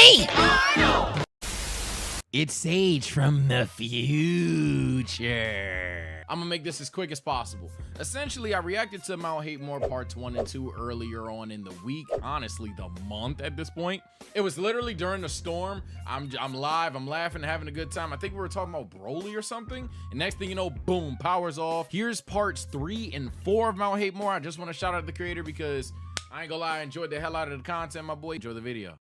me! It's Sage from the future. I'm gonna make this as quick as possible. Essentially, I reacted to Mount Hatemore parts 1 and 2 earlier on in the week, honestly the month at this point. It was literally during the storm. I'm live, I'm laughing, having a good time. I think we were talking about Broly or something, and next thing you know, boom, power's off. Here's parts 3 and 4 of Mount Hatemore. I just want to shout out the creator because I ain't gonna lie, I enjoyed the hell out of the content, my boy. Enjoy the video.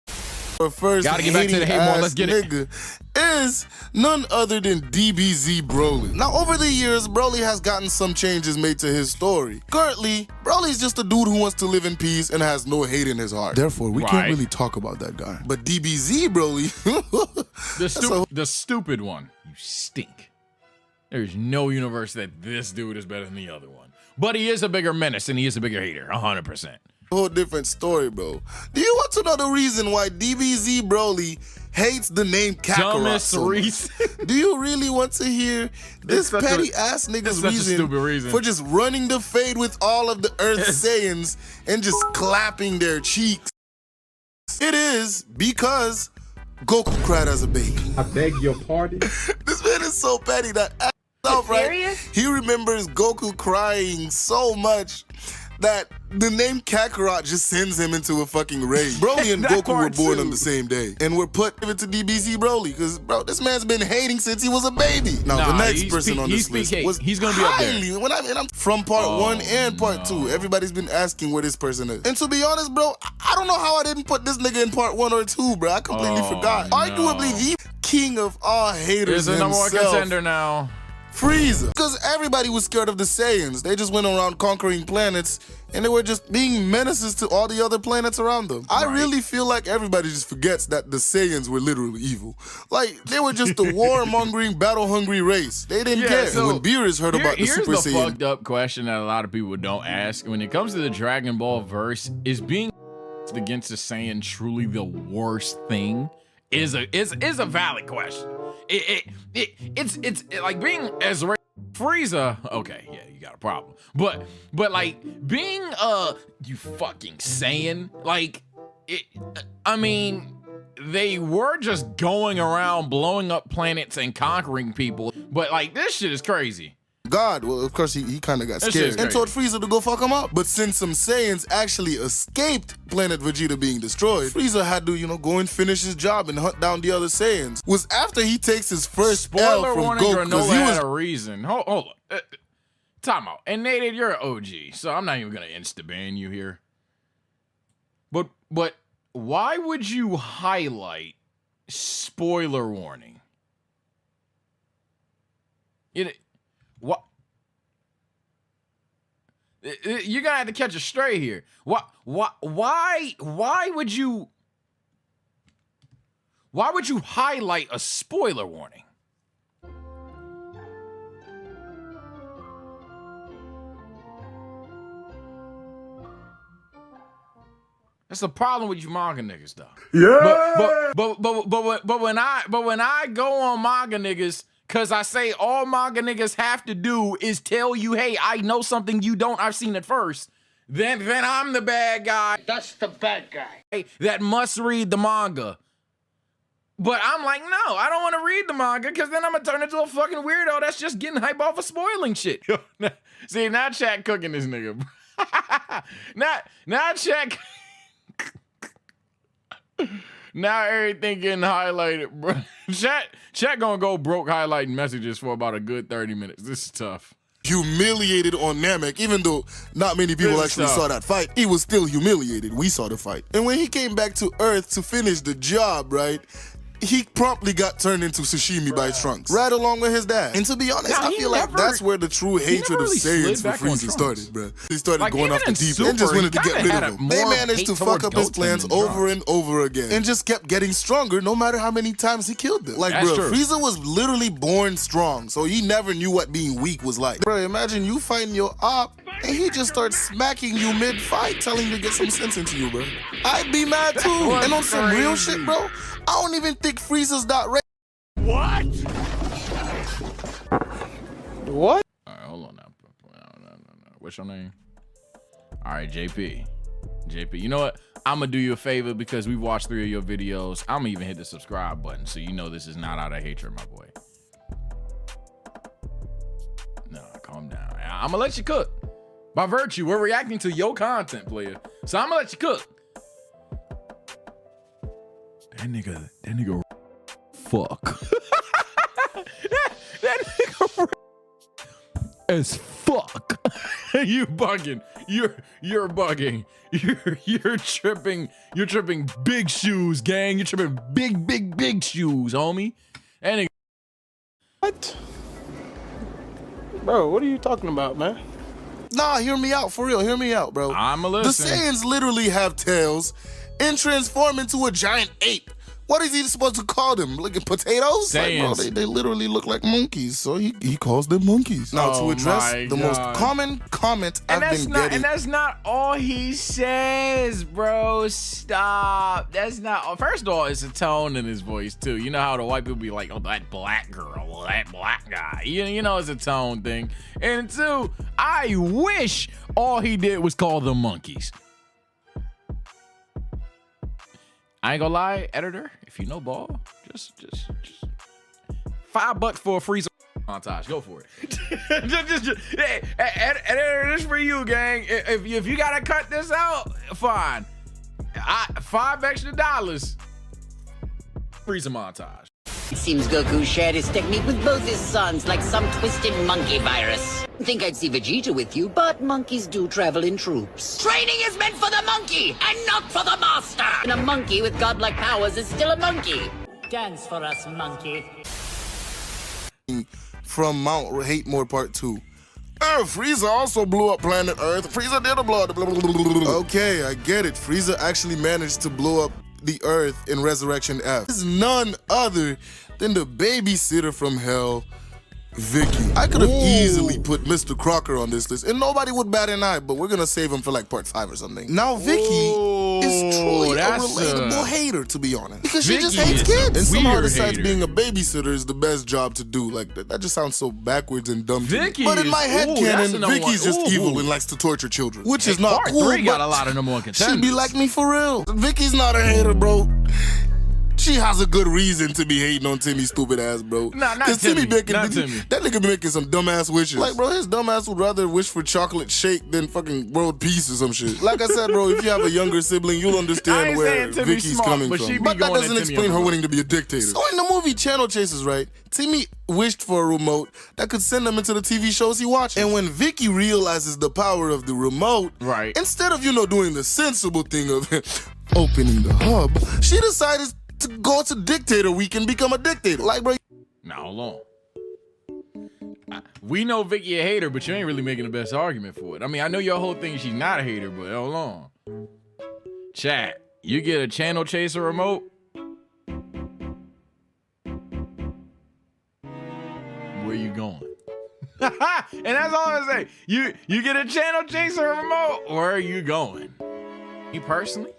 First, gotta get back to the Hatemore. Let's get it. Is none other than DBZ Broly. Now, over the years, Broly has gotten some changes made to his story. Currently, Broly's just a dude who wants to live in peace and has no hate in his heart. Therefore, we can't really talk about that guy. But DBZ Broly, the stupid one, you stink. There's no universe that this dude is better than the other one. But he is a bigger menace and he is a bigger hater, 100%. Whole different story, bro. Do you want to know the reason why DBZ Broly hates the name Kakarot so much? Do you really want to hear this petty ass nigga's reason for just running the fade with all of the Earth Saiyans and just clapping their cheeks? It is because Goku cried as a baby. I beg your pardon? This man is so petty that right? He remembers Goku crying so much that the name Kakarot just sends him into a fucking rage. Broly and Goku were born on the same day, and we're put into DBZ Broly, because, bro, this man's been hating since he was a baby. Now, the next person on this list was he's gonna be up there. I'm from part 1 and part 2. Everybody's been asking where this person is. And to be honest, bro, I don't know how I didn't put this nigga in part 1 or 2, bro. I completely forgot. Arguably the king of all haters himself. There's a number 1 contender now. Frieza. Because everybody was scared of the Saiyans. They just went around conquering planets, and they were just being menaces to all the other planets around them. I really feel like everybody just forgets that the Saiyans were literally evil. Like, they were just a warmongering, battle-hungry race. They didn't care. So when Beerus heard about the Super Saiyan... Here's the fucked up question that a lot of people don't ask. When it comes to the Dragon Ball verse, is being against the Saiyan truly the worst thing? Is a valid question. It's like being as Frieza. Okay, yeah, you got a problem. But like being you fucking Saiyan, like I mean, they were just going around blowing up planets and conquering people. But like this shit is crazy. God, well, of course, he kind of got scared and told Frieza to go fuck him up. But since some Saiyans actually escaped planet Vegeta being destroyed, Frieza had to, go and finish his job and hunt down the other Saiyans. Was after he takes his first L from Goku. Granola had a reason. Hold on. Time out. And Nate, you're an OG, so I'm not even going to insta-ban you here. But why would you highlight spoiler warning? What? You're gonna have to catch a stray here. Why would you highlight a spoiler warning? That's the problem with you manga niggas, though. Yeah. But when I go on manga niggas, cause I say all manga niggas have to do is tell you, hey, I know something you don't, I've seen it first. Then I'm the bad guy. That's the bad guy. That must read the manga. But I'm like, no, I don't want to read the manga because then I'm gonna turn into a fucking weirdo that's just getting hype off of spoiling shit. See, now chat cooking this nigga. now chat. Now everything getting highlighted, bro. Chat gonna go broke highlighting messages for about a good 30 minutes. This is tough. Humiliated on Namek, even though not many people actually saw that fight, he was still humiliated. We saw the fight. And when he came back to Earth to finish the job, right, he promptly got turned into sashimi by Trunks, right along with his dad. And to be honest, I feel like that's where the true hatred of Saiyans for Frieza started, bro. He started going off the deep end and just wanted to get rid of him. They managed to fuck up his plans over and over again and just kept getting stronger no matter how many times he killed them. Like, bro, Frieza was literally born strong, so he never knew what being weak was like. Bro, imagine you fighting your op and he just starts smacking you mid-fight, telling you to get some sense into you, bro. I'd be mad too. And on some real shit, bro, I don't even think Frieza's that ready. What? What? All right, hold on now. No. What's your name? All right, JP. JP, you know what? I'm gonna do you a favor because we watched 3 of your videos. I'm gonna even hit the subscribe button so you know this is not out of hatred, my boy. No, calm down. I'm gonna let you cook. By virtue, we're reacting to your content, player. So I'm gonna let you cook. That nigga, fuck. that nigga as fuck. You bugging. You're bugging. You're tripping big shoes, gang. You're tripping big shoes, homie. That nigga. What? Bro, what are you talking about, man? Nah, hear me out, for real. Hear me out, bro. I'm a The listen. Saiyans literally have tails and transform into a giant ape. What is he supposed to call them? Like potatoes? Like, bro, they literally look like monkeys, so he calls them monkeys. Now, to address the most common comment I've been getting. And that's not all he says, bro. Stop. That's not. First of all, it's a tone in his voice, too. You know how the white people be like, oh, that black girl, that black guy. You know it's a tone thing. And 2, I wish all he did was call them monkeys. I ain't gonna lie, editor, if you know ball, just $5 for a freezer montage. Go for it. Hey, editor, this for you, gang. If you gotta cut this out, fine. $5 extra. Freezer montage. It seems Goku shared his technique with both his sons like some twisted monkey virus. Think I'd see Vegeta with you, but monkeys do travel in troops. Training is meant for the monkey and not for the master! And a monkey with godlike powers is still a monkey. Dance for us, monkey. From Mount Hatemore Part 2. Frieza also blew up planet Earth. Frieza did blow up. Okay, I get it. Frieza actually managed to blow up the Earth in Resurrection F. It's none other than the babysitter from hell, Vicky. I could have easily put Mr. Crocker on this list and nobody would bat an eye, but we're gonna save him for like part 5 or something. Now Vicky is truly a relatable hater, to be honest, because she just hates kids and somehow decides being a babysitter is the best job to do. Like that just sounds so backwards and dumb to me. But in my head canon, Vicky's just evil and likes to torture children, which is not cool. Part 3 got a lot of number 1 contenders. She be like me for real. Vicky's not a hater, bro. She has a good reason to be hating on Timmy's stupid ass, bro. Nah, not Timmy. That nigga be making some dumbass wishes. Like, bro, his dumbass would rather wish for chocolate shake than fucking world peace or some shit. Like I said, bro, if you have a younger sibling, you'll understand where Vicky's coming from. But that doesn't explain her wanting to be a dictator. So in the movie Channel Chasers, right, Timmy wished for a remote that could send him into the TV shows he watched. And when Vicky realizes the power of the remote, right, instead of, doing the sensible thing of opening the hub, she decided to go to Dictator Week and become a dictator. Like, bro. Now, hold on. We know Vicky a hater, but you ain't really making the best argument for it. I mean, I know your whole thing is she's not a hater, but hold on. Chat, you get a Channel Chaser remote? Where you going? And that's all I'm saying. You get a Channel Chaser remote, where are you going? Me personally,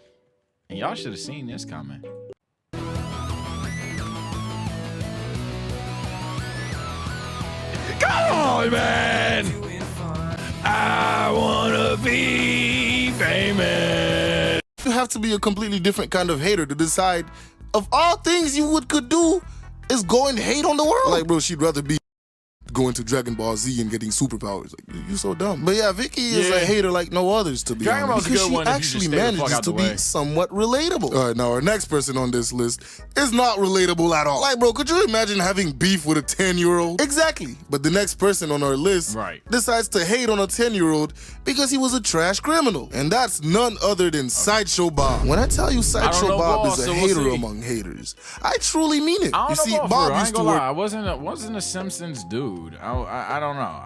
and y'all should have seen this comment. Come on, man! I wanna be famous. You have to be a completely different kind of hater to decide of all things you could do is go and hate on the world. Like, bro, she'd rather be going to Dragon Ball Z and getting superpowers. Like, you're so dumb. But yeah, Vicky is a hater like no others, to be honest. Because she actually manages to be somewhat relatable. All right, now our next person on this list is not relatable at all. Like, bro, could you imagine having beef with a 10-year-old? Exactly. But the next person on our list decides to hate on a 10-year-old because he was a trash criminal. And that's none other than Sideshow Bob. When I tell you Sideshow Bob is a hater among haters, I truly mean it. You see, Bob used to work. I wasn't a Simpsons dude. I don't know.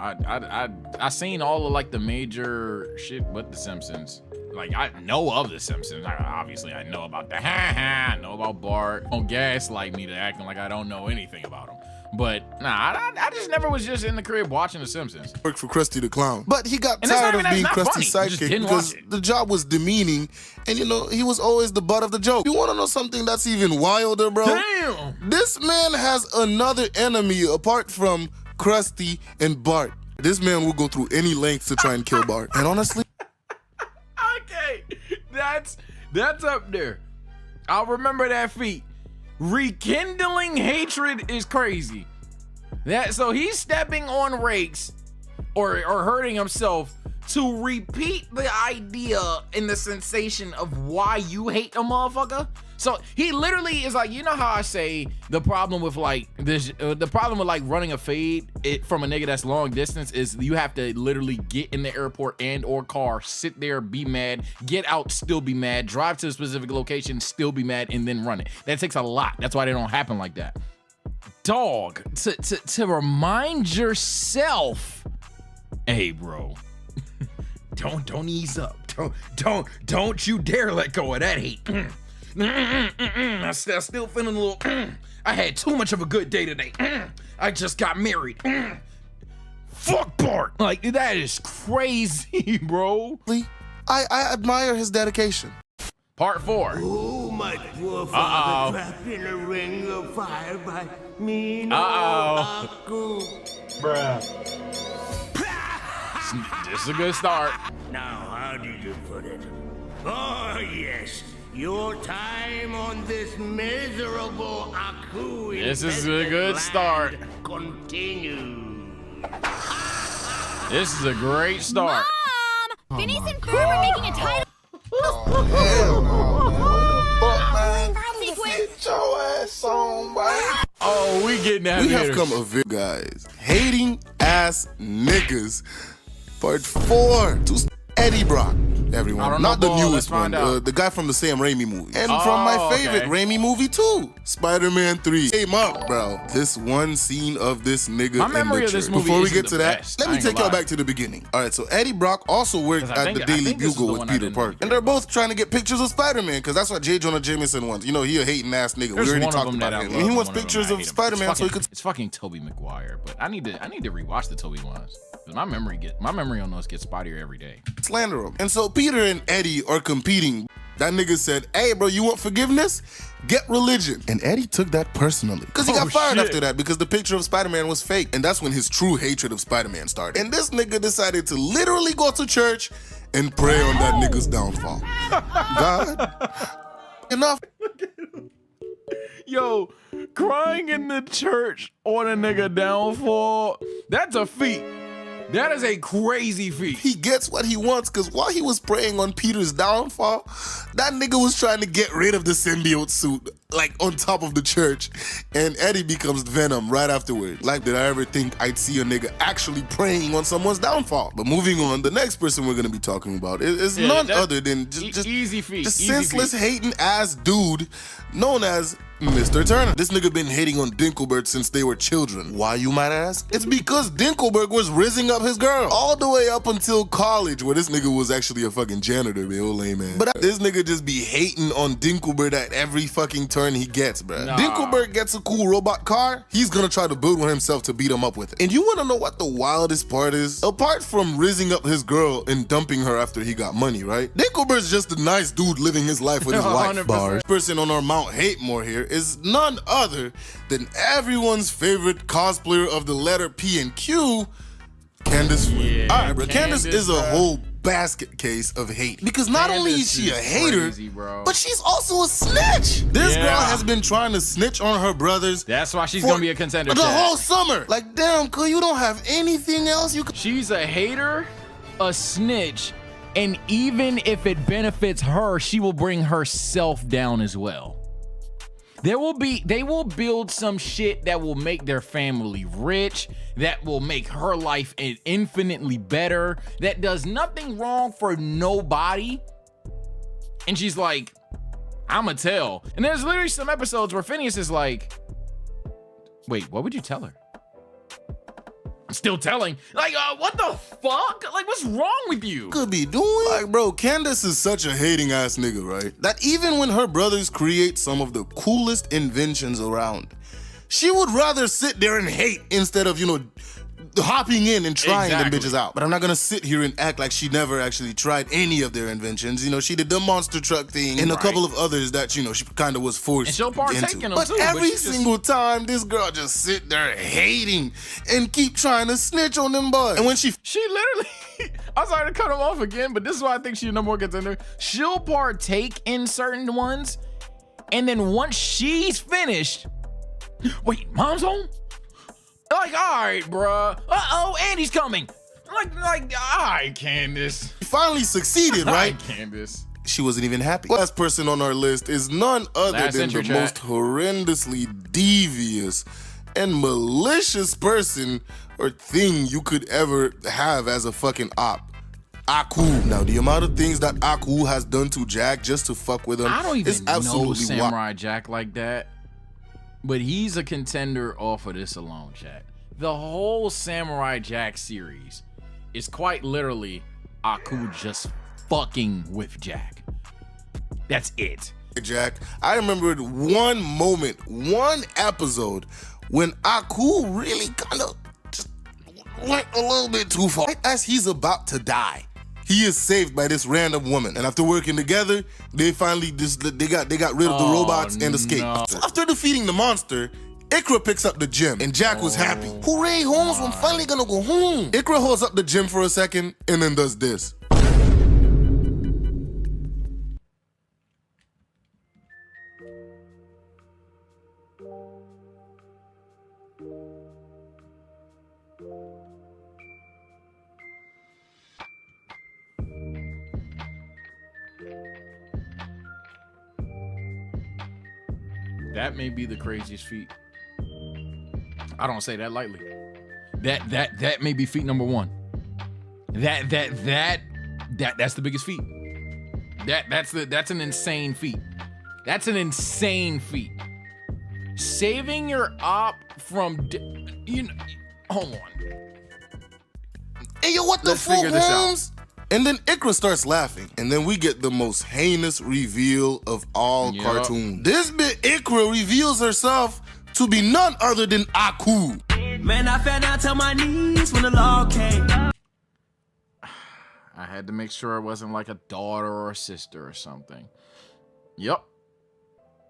I seen all of like the major shit with the Simpsons. Like, I know of the Simpsons. Obviously, I know about the I know about Bart. Don't gaslight me to acting like I don't know anything about him. But nah, I just never was just in the crib watching the Simpsons. Worked for Krusty the Clown. But he got tired of being Krusty's sidekick because the job was demeaning and he was always the butt of the joke. You wanna know something that's even wilder, bro? Damn! This man has another enemy apart from Krusty and Bart. This man will go through any lengths to try and kill Bart. And honestly, okay, That's up there. I'll remember that feat. Rekindling hatred is crazy. So he's stepping on rakes or hurting himself to repeat the idea and the sensation of why you hate a motherfucker. So he literally is like, you know how I say the problem with like this, the problem with like running a fade from a nigga that's long distance is you have to literally get in the airport and or car, sit there, be mad, get out, still be mad, drive to a specific location, still be mad, and then run it. That takes a lot. That's why they don't happen like that. Dog, to remind yourself, hey bro, don't ease up. Don't you dare let go of that hate. I'm still feeling a little. I had too much of a good day today. I just got married. Fuck Bart. Like, that is crazy, bro. I admire his dedication. Part 4. Oh, my poor father trapped in a ring of fire by me. Bruh. This is a good start. Now, how did you put it? Oh, yes. Your time on this miserable Aku. This is a good start. Continue. This is a great start. Mom! Phineas and Ferb are making a title Hell no, man. What the fuck, man? sequence. Get your ass on, man. Oh, we getting that. We have come a bit, guys. Hating ass niggas. Part 4. To Eddie Brock. Everyone, I don't know, not the boy. newest one, the guy from the Sam Raimi movie. And from my favorite Raimi movie too, Spider-Man 3. Came up, bro. This one scene of this nigga My in memory the of this church. movie Before we isn't get to the that, best. let I me ain't take gonna y'all lie. back to the beginning. All right, so Eddie Brock also worked 'Cause I at the think Daily this is the Bugle one with I Peter didn't Parker. like. And they're both trying to get pictures of Spider-Man, because that's what J. Jonah Jameson wants. You know, he a hating ass nigga. There's We already one of talked them about that I him. love, And he and wants one of them pictures I of hate him. Spider-Man so he could. It's fucking Tobey Maguire, but I need to rewatch the Tobey ones. My memory on those gets spottier every day. Slander him. And so Peter and Eddie are competing. That nigga said, hey bro, you want forgiveness? Get religion. And Eddie took that personally. Because he got fired after that because the picture of Spider-Man was fake. And that's when his true hatred of Spider-Man started. And this nigga decided to literally go to church and pray on that nigga's downfall. God, enough. Yo, crying in the church on a nigga downfall, that's a feat. That is a crazy feat. He gets what he wants because while he was praying on Peter's downfall, that nigga was trying to get rid of the symbiote suit, like on top of the church. And Eddie becomes Venom right afterward. Like, did I ever think I'd see a nigga actually praying on someone's downfall? But moving on, the next person we're gonna be talking about is none other than just easy feat. just Easy senseless feat. hating ass dude known as Mr. Turner. This nigga been hating on Dinkelberg since they were children. Why, you might ask? It's because Dinkelberg was rizzing up his girl all the way up until college, where this nigga was actually a fucking janitor, man, old lame man. But this nigga just be hating on Dinkelberg at every fucking turn he gets, bruh. Nah. Dinkelberg gets a cool robot car, he's gonna try to build one himself to beat him up with it. And you wanna know what the wildest part is? Apart from rizzing up his girl and dumping her after he got money, right? Dinkelberg's just a nice dude living his life with his wife. 100%. Bars. Person on our Mount Hatemore here is none other than everyone's favorite cosplayer of the letter P and Q, Candace Flynn. Yeah, All right, bro. Candace Candace, is a bruh. whole basket case of hate. Because not only is she a Candace is hater, crazy, bro. but she's also a snitch. This Yeah. girl has been trying to snitch on her brothers. That's why she's for gonna be a contender. The Chad. whole summer. Like, damn, cuz you don't have anything else you could. She's a hater, a snitch, and even if it benefits her, she will bring herself down as well. They will build some shit that will make their family rich, that will make her life infinitely better, that does nothing wrong for nobody. And she's like, I'ma tell. And there's literally some episodes where Phineas is like, wait, what would you tell her? I'm still telling. Like, what the fuck? Like, what's wrong with you? Could be doing. Like, bro, Candace is such a hating ass nigga, right? That even when her brothers create some of the coolest inventions around, she would rather sit there and hate instead of, hopping in and trying them Exactly. bitches out. But I'm not gonna sit here and act like she never actually tried any of their inventions. She did the monster truck thing and a Right. couple of others that, she kind of was forced And she'll partake into. in them but too, but every she just- single time, this girl just sit there hating and keep trying to snitch on them boys. And when she She literally, I'm sorry to cut him off again, but this is why I think she's a number one contender. She'll partake in certain ones, and then once she's finished, wait, mom's home? Like, all right, bruh. Uh-oh, Andy's coming. Like, all right, Candace. He finally succeeded, right? All right, Candace. She wasn't even happy. The last person on our list is none other than the most horrendously devious and malicious person or thing you could ever have as a fucking op. Aku. Now, the amount of things that Aku has done to Jack just to fuck with him I don't even is absolutely know Samurai Jack like that, but he's a contender off of this alone, chat. The whole Samurai Jack series is quite literally Aku just fucking with Jack. That's it. Jack, I remembered one moment, one episode when Aku really kind of just went a little bit too far. Right as he's about to die, he is saved by this random woman, and after working together, they finally they got rid of the robots and escaped. No. So after defeating the monster, Ikra picks up the gym, and Jack was happy. Hooray, Holmes, I'm finally gonna go home. Ikra holds up the gym for a second and then does this. That may be the craziest feat. I don't say that lightly. That may be feat number one. That's the biggest feat. That's an insane feat. That's an insane feat. Saving your op from hold on. Hey yo, what the fuck, Holmes? And then Ikra starts laughing, and then we get the most heinous reveal of all cartoons. This bit, Ikra reveals herself to be none other than Aku. Man, I fell down to my knees when the law came. I had to make sure it wasn't like a daughter or a sister or something. Yep.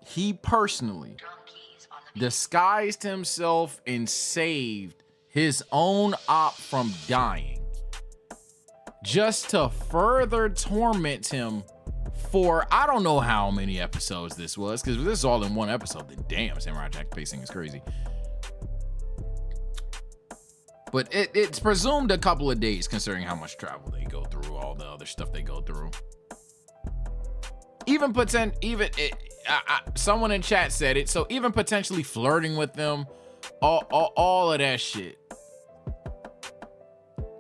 He personally disguised himself and saved his own op from dying, just to further torment him for I don't know how many episodes this was, because if this is all in one episode, then damn, Samurai Jack pacing is crazy. But it's presumed a couple of days, considering how much travel they go through, all the other stuff they go through. Someone in chat said it, so even potentially flirting with them, all of that shit,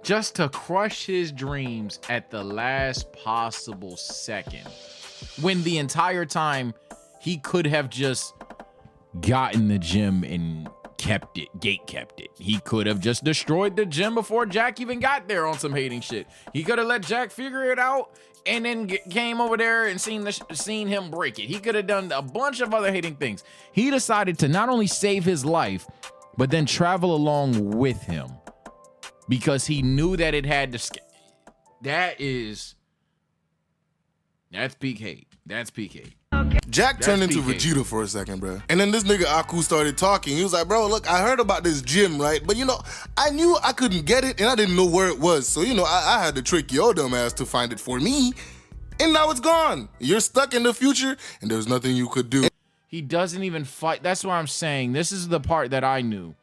just to crush his dreams at the last possible second, when the entire time he could have just gotten the gym and gate kept it. He could have just destroyed the gym before Jack even got there on some hating shit. He could have let Jack figure it out and then came over there and seen him break it. He could have done a bunch of other hating things. He decided to not only save his life, but then travel along with him, because he knew that it had to. That's peak hate. That's peak hate. Jack turned into Vegeta for a second, bro. And then this nigga Aku started talking. He was like, bro, look, I heard about this gym, right? But I knew I couldn't get it and I didn't know where it was. So, I had to trick your dumb ass to find it for me. And now it's gone. You're stuck in the future and there's nothing you could do. He doesn't even fight. That's what I'm saying. This is the part that I knew.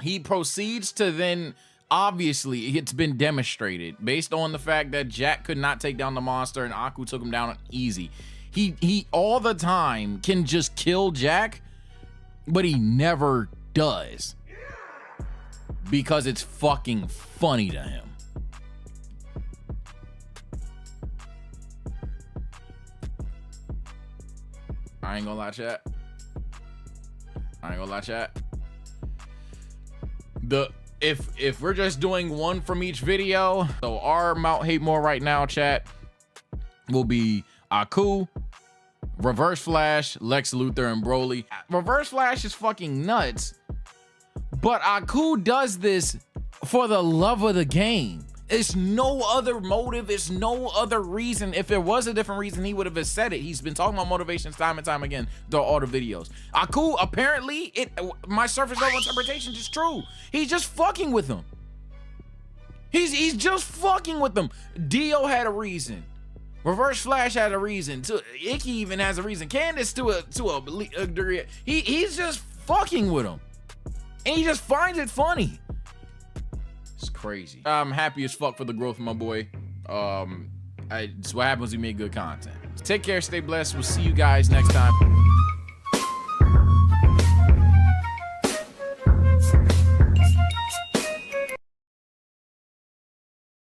He proceeds to then, obviously, it's been demonstrated based on the fact that Jack could not take down the monster and Aku took him down easy. He all the time can just kill Jack, but he never does, because it's fucking funny to him. I ain't gonna lie, chat. If we're just doing one from each video, so our Mount Hate More right now, chat, will be Aku, Reverse Flash, Lex Luthor, and Broly. Reverse Flash is fucking nuts, but Aku does this for the love of the game. It's no other motive. It's no other reason. If there was a different reason, he would have said it. He's been talking about motivations time and time again through all the videos. Aku, apparently, my surface level interpretation is true. He's just fucking with him. He's just fucking with them. Dio had a reason. Reverse Flash had a reason. Icky even has a reason. Candace to a degree. He's just fucking with him. And he just finds it funny. It's crazy. I'm happy as fuck for the growth of my boy. It's what happens when you make good content. Take care, stay blessed. We'll see you guys next time.